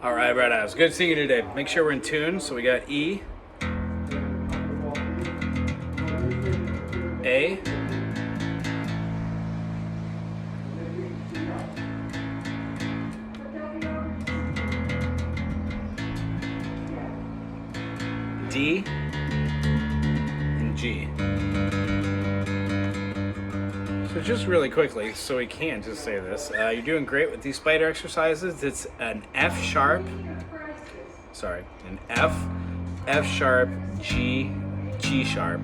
All right, right out. It's good seeing you today. Make sure we're in tune. So we got E, A, D, and G. So just really quickly, so we can just say this, you're doing great with these spider exercises. It's an F sharp, an F sharp, G, G sharp,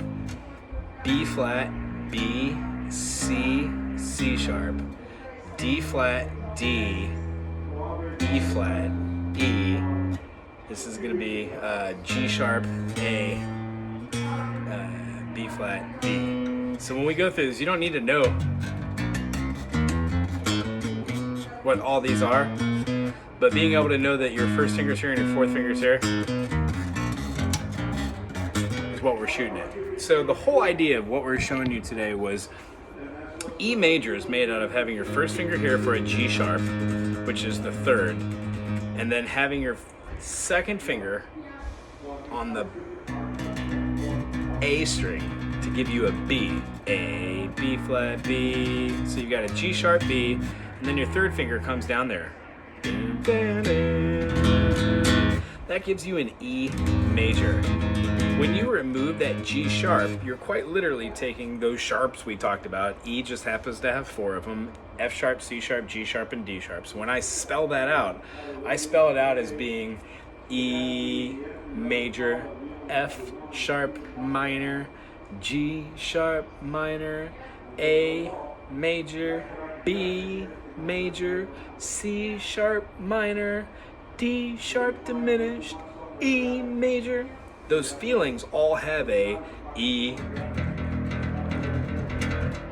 B flat, B, C, C sharp, D flat, D, E flat, E. This is going to be G sharp, A, B flat, B. So when we go through this, you don't need to know what all these are, but being able to know that your first finger's here and your fourth finger's here is what we're shooting at. So the whole idea of what we're showing you today was E major is made out of having your first finger here for a G sharp, which is the third, and then having your second finger on the A string to give you a B. A, B flat, B. So you've got a G sharp, B, and then your third finger comes down there. That gives you an E major. When you remove that G sharp, you're quite literally taking those sharps we talked about. E just happens to have 4 of them. F sharp, C sharp, G sharp, and D sharp. So when I spell that out, I spell it out as being E major, F sharp minor, G sharp minor, A major, B major, C sharp minor, D sharp diminished, E major. Those feelings all have a E,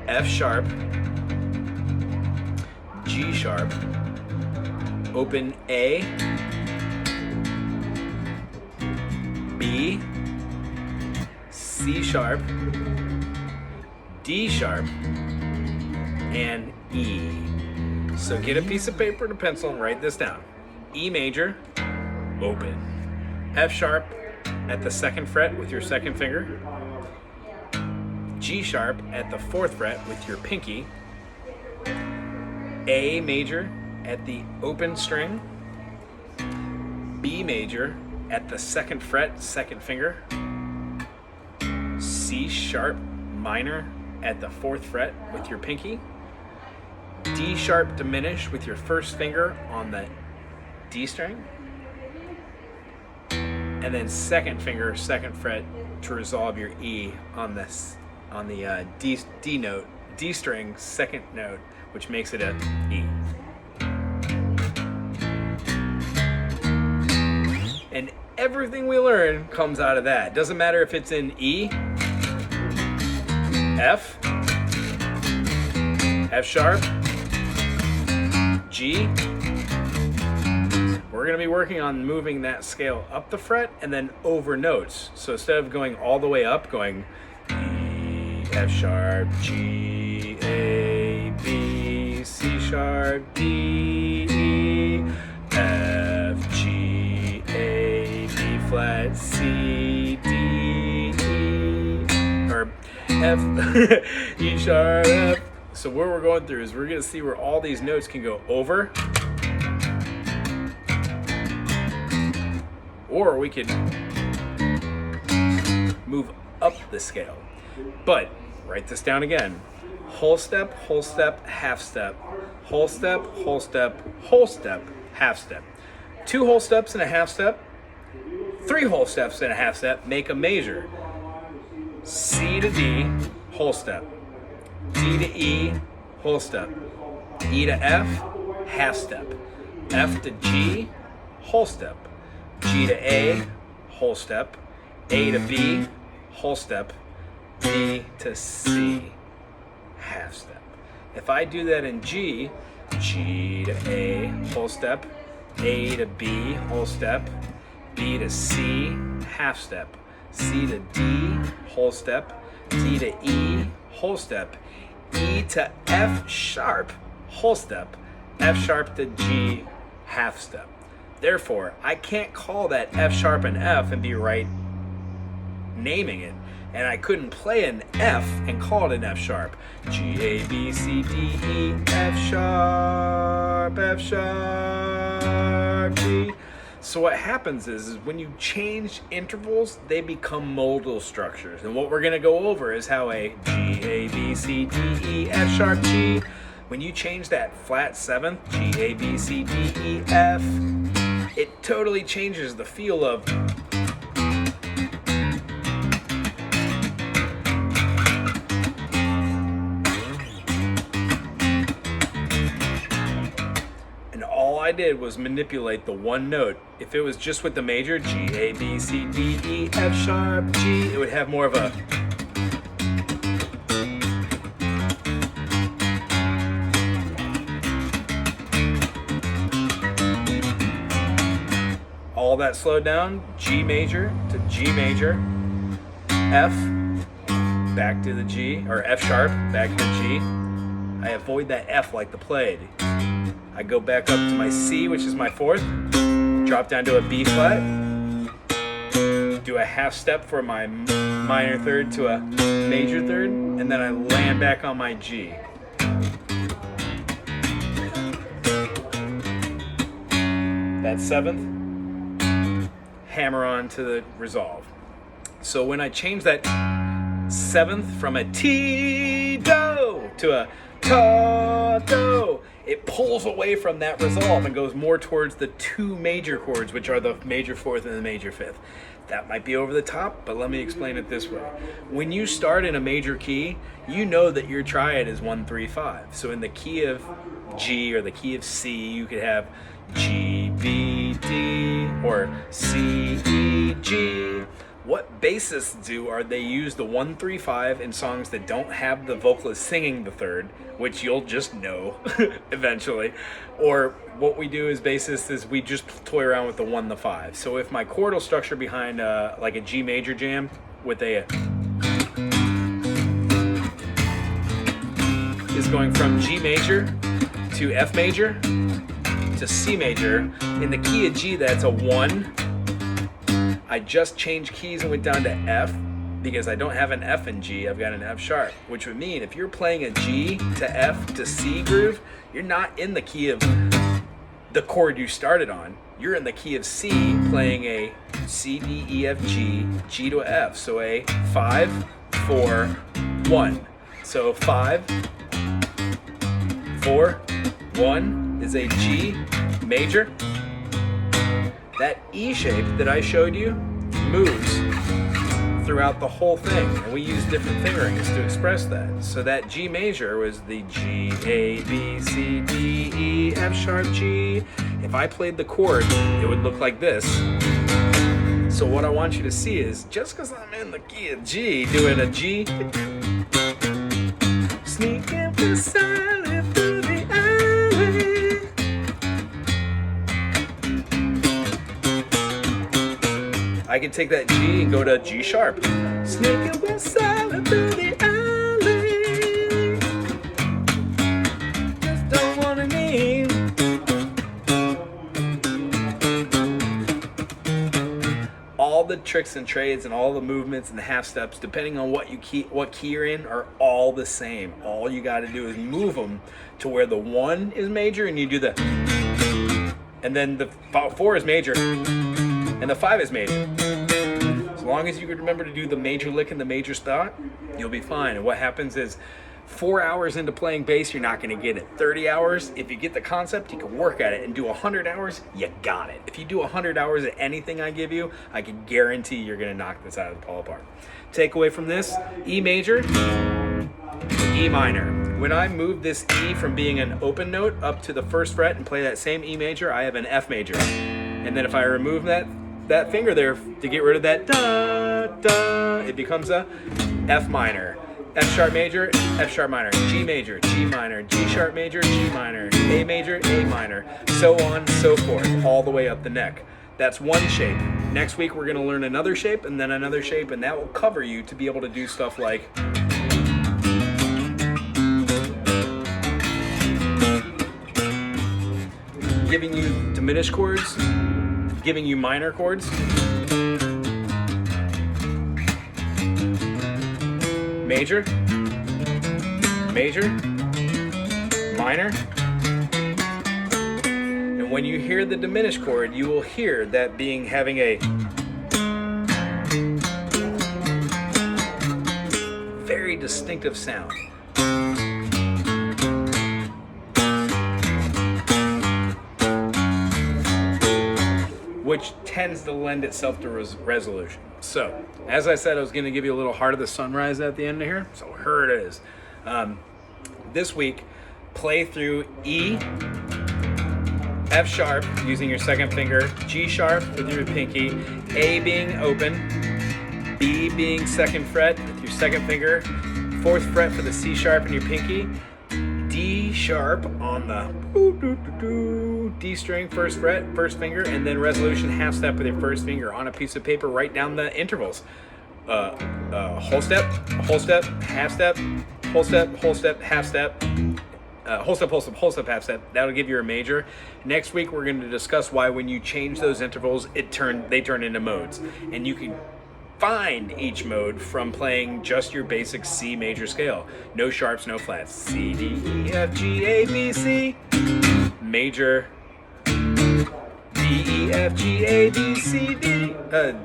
F sharp, G sharp, open A, B, C sharp, D sharp, and E. So get a piece of paper and a pencil and write this down. E major, open. F sharp at the 2nd fret with your 2nd finger. G sharp at the 4th fret with your pinky. A major at the open string. B major at the 2nd fret, 2nd finger. C sharp minor at the 4th fret with your pinky. D sharp diminished with your 1st finger on the D string. And then 2nd finger, 2nd fret to resolve your E on this, on the D note, D string, 2nd note, which makes it a E. And everything we learn comes out of that. Doesn't matter if it's in E, F, F sharp, G. We're going to be working on moving that scale up the fret and then over notes. So instead of going all the way up, going E, F sharp, G, A, B, C sharp, D, E, F, G, A, B flat, C, D, E, or F, E sharp, F. So what we're going through is we're going to see where all these notes can go over, or we could move up the scale. But write this down again. Whole step, half step, whole step, whole step, whole step, half step. 2 whole steps and a half step, 3 whole steps and a half step make a major. C to D, whole step. D to E, whole step. E to F, half step. F to G, whole step. G to A, whole step. A to B, whole step. B to C, half step. If I do that in G, G to A, whole step. A to B, whole step. B to C, half step. C to D, whole step. D to E, whole step. E to F sharp, whole step. F sharp to G, half step. Therefore, I can't call that F sharp an F and be right naming it. And I couldn't play an F and call it an F sharp. G, A, B, C, D, E, F sharp, G. So what happens is when you change intervals, they become modal structures. And what we're gonna go over is how a G, A, B, C, D, E, F sharp, G, when you change that flat seventh, G, A, B, C, D, E, F, it totally changes the feel of I did was manipulate the one note. If it was just with the major, G, A, B, C, D, E, F sharp, G, it would have more of a all that slowed down, G major to G major, F, back to the G, or F sharp, back to the G. I avoid that F like the plague. I go back up to my C, which is my fourth, drop down to a B flat, do a half step for my minor third to a major third, and then I land back on my G. That seventh, hammer on to the resolve. So when I change that seventh from a T-do to a Ta-do, it pulls away from that resolve and goes more towards the two major chords, which are the major fourth and the major fifth. That might be over the top, but let me explain it this way. When you start in a major key, you know that your triad is 1, 3, 5. So in the key of G or the key of C, you could have G, B, D, or C, E, G. What bassists do are they use the 1, 3, 5 in songs that don't have the vocalist singing the third, which you'll just know eventually. Or what we do as bassists is we just toy around with the 1, the 5. So if my chordal structure behind like a G major jam with a is going from G major to F major to C major, in the key of G that's a 1. I just changed keys and went down to F because I don't have an F in G, I've got an F sharp, which would mean if you're playing a G to F to C groove, you're not in the key of the chord you started on. You're in the key of C playing a C, D, E, F, G, G to F. So a 5, 4, 1. So 5, 4, 1 is a G major. That E shape that I showed you moves throughout the whole thing, and we use different fingerings to express that. So that G major was the G, A, B, C, D, E, F sharp, G. If I played the chord, it would look like this. So what I want you to see is, just because I'm in the key of G, doing a G, sneaking beside through the alley. I can take that G and go to G sharp. Sneaking beside through the alley. Just don't wanna need. All the tricks and trades and all the movements and the half steps, depending on what key you're in, are all the same. All you got to do is move them to where the 1 is major, and you do the, and then the 4 is major, and the 5 is major. As long as you can remember to do the major lick in the major spot, you'll be fine. And what happens is 4 hours into playing bass, you're not going to get it. 30 hours, if you get the concept, you can work at it. And do 100 hours, you got it. If you do 100 hours at anything I give you, I can guarantee you're going to knock this out of the ballpark. Takeaway from this, E major, E minor. When I move this E from being an open note up to the first fret and play that same E major, I have an F major. And then if I remove that finger there to get rid of that da, da, it becomes a F minor. F sharp major, F sharp minor, G major, G minor, G sharp major, G minor, A major, A minor, so on, so forth, all the way up the neck. That's one shape. Next week we're going to learn another shape and then another shape, and that will cover you to be able to do stuff like giving you to diminished chords, giving you minor chords. Major, major, minor. And when you hear the diminished chord, you will hear that having a very distinctive sound. Which tends to lend itself to resolution. So, as I said, I was going to give you a little Heart of the Sunrise at the end of here. So here it is. This week, play through E, F sharp using your second finger, G sharp with your pinky, A being open, B being second fret with your second finger, fourth fret for the C sharp in your pinky, D sharp on the D string, first fret, first finger, and then resolution half step with your first finger on a piece of paper. Write down the intervals. Whole step, half step, whole step, half step, whole step, half step. That'll give you a major. Next week we're going to discuss why when you change those intervals, they turn into modes, and you can find each mode from playing just your basic C major scale. No sharps, no flats. C, D, E, F, G, A, B, C. Major. D, E, F, G, A, B, C, D.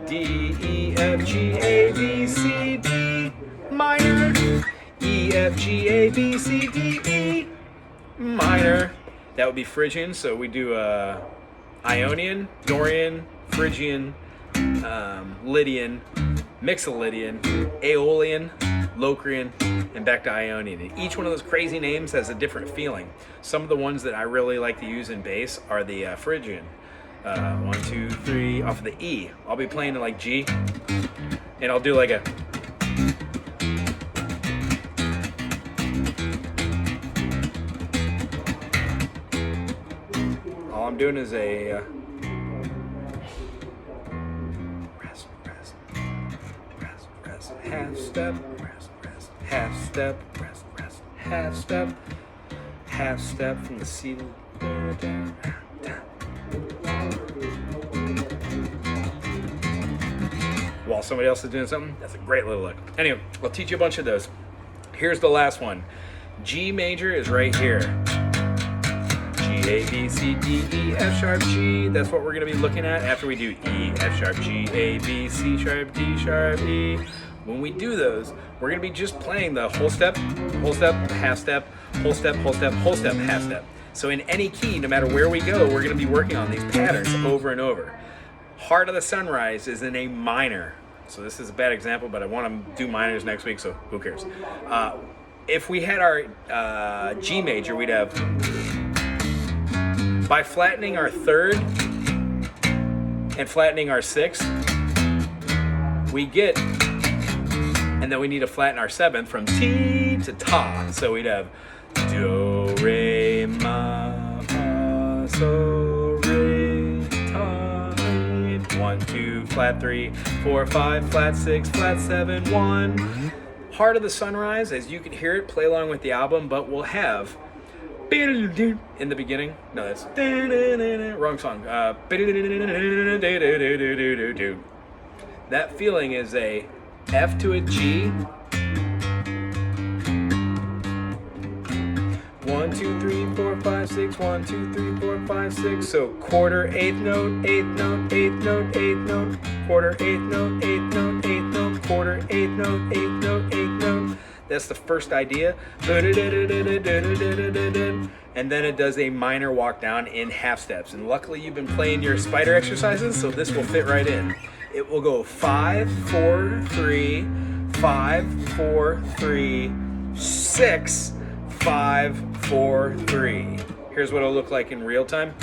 D, E, F, G, A, B, C, D. Minor. E, F, G, A, B, C, D, E. Minor. That would be Phrygian, so we do Ionian, Dorian, Phrygian, Lydian, Mixolydian, Aeolian, Locrian, and back to Ionian. And each one of those crazy names has a different feeling. Some of the ones that I really like to use in bass are the Phrygian. 1, 2, 3, off of the E. I'll be playing like G, and I'll do like a... All I'm doing is a... half step, rest, half step, rest, half step, half step from the C down. While somebody else is doing something, that's a great little look. Anyway, I'll teach you a bunch of those. Here's the last one. G major is right here. G, A, B, C, D, E, F sharp, G. That's what we're going to be looking at after we do E, F sharp, G, A, B, C sharp, D sharp, E. When we do those, we're going to be just playing the whole step, half step, whole step, half step. So in any key, no matter where we go, we're going to be working on these patterns over and over. Heart of the Sunrise is in a minor. So this is a bad example, but I want to do minors next week, so who cares? If we had our G major, we'd have, by flattening our third and flattening our sixth, we get, and then we need to flatten our seventh from T to Ta. So we'd have Do, Re, Ma, Fa, So, Re, Ta, Re. 1, 2, flat 3, 4, 5, flat 6, flat 7, 1. Heart of the Sunrise, as you can hear it, play along with the album, but we'll have in the beginning. No, that's wrong song. That feeling is a F to a G. 1, 2, 3, 4, 5, 6. 1, 2, 3, 4, 5, 6. So quarter, eighth note, eighth note, eighth note, eighth note, quarter, eighth note, eighth note, eighth note, quarter, eighth note, eighth note, eighth note. That's the first idea. And then it does a minor walk down in half steps. And luckily you've been playing your spider exercises, so this will fit right in. It will go 5, 4, 3, 5, 4, 3, 6, 5, 4, 3. Here's what it'll look like in real time.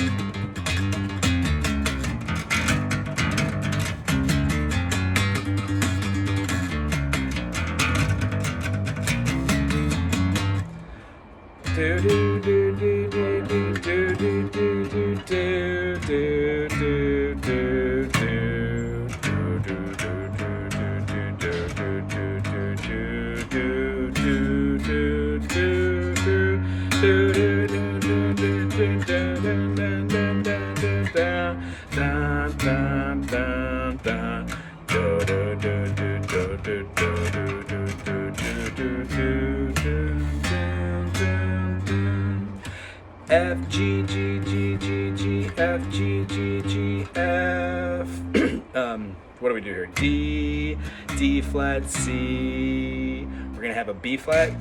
Do do do do do do do do do do do do do dun, dun, dun, dun. Do, do, do, do, do, do, do, do, do, do, do, do, do, do. F, G, G, G, G, G, F, G, G, G, F. What do we do here? D, D flat, C. We're gonna have a B flat,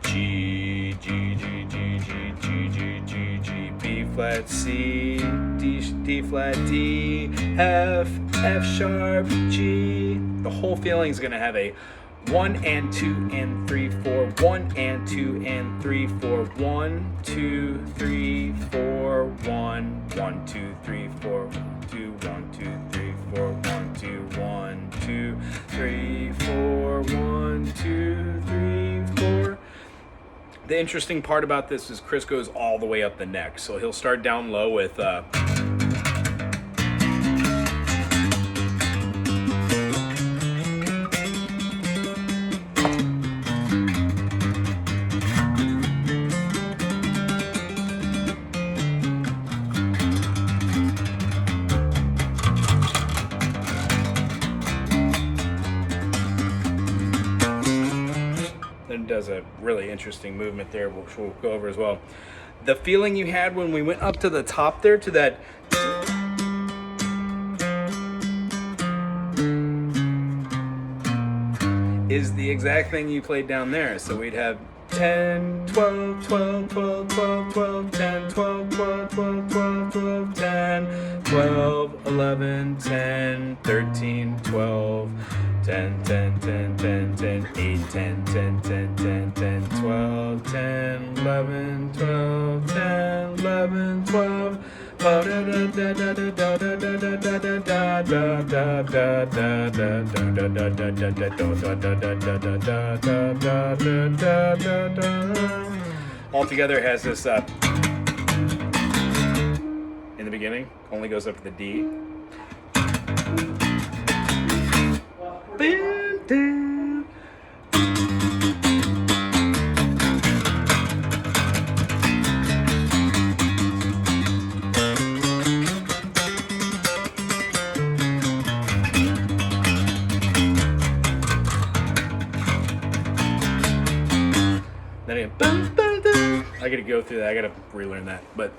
G, G, G, G, G, G, G, G, G, B flat, C, D, D flat, D, F, F sharp, G. The whole feeling is gonna have a 1 and 2 and 3, 4, 1 and 2 and 3, 4, 1, 2, 3, 4, 1, 1, 2, 3, 4, 1, 2, 1, 2, 3, 4, 1, 2, 1, 2, 3, 4, 1, 2, 3, 4. The interesting part about this is Chris goes all the way up the neck, so he'll start down low with does a really interesting movement there, which we'll go over as well. The feeling you had when we went up to the top there to that is the exact thing you played down there. So we'd have 10, 12, 12, 12, 12, 12, 10, 12, 12, 12, 12, 12, 10, 12, 11, 10, 13, 12, 10, 10, 10, 10, 10, 8, 10, 10, 10, 10, 10, 12, 10, 11, 12, 10, 11, 12. Altogether has this in the beginning, only goes up to the D. Then I gotta go through that. I gotta relearn that, but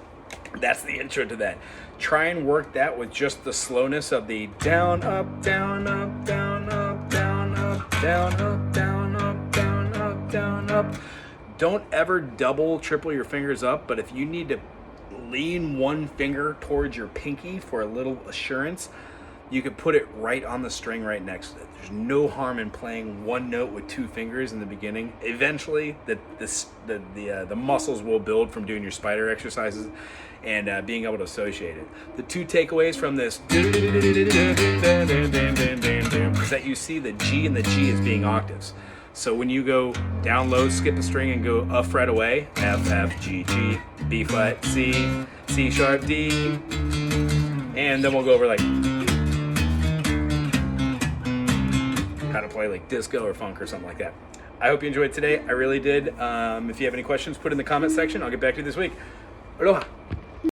that's the intro to that. Try and work that with just the slowness of the down, up, down, up, down, up, down, up, down, up, down, up, down, up, down, up. Don't ever double, triple your fingers up, but if you need to lean one finger towards your pinky for a little assurance, you could put it right on the string right next to it. There's no harm in playing one note with two fingers in the beginning. Eventually, the muscles will build from doing your spider exercises and being able to associate it. The two takeaways from this is that you see the G and the G as being octaves. So when you go down low, skip a string and go a fret away, F, F, G, G, B flat, C, C sharp, D, and then we'll go over like how to play like disco or funk or something like that. I hope you enjoyed today. I really did. If you have any questions, put in the comment section. I'll get back to you this week. Aloha.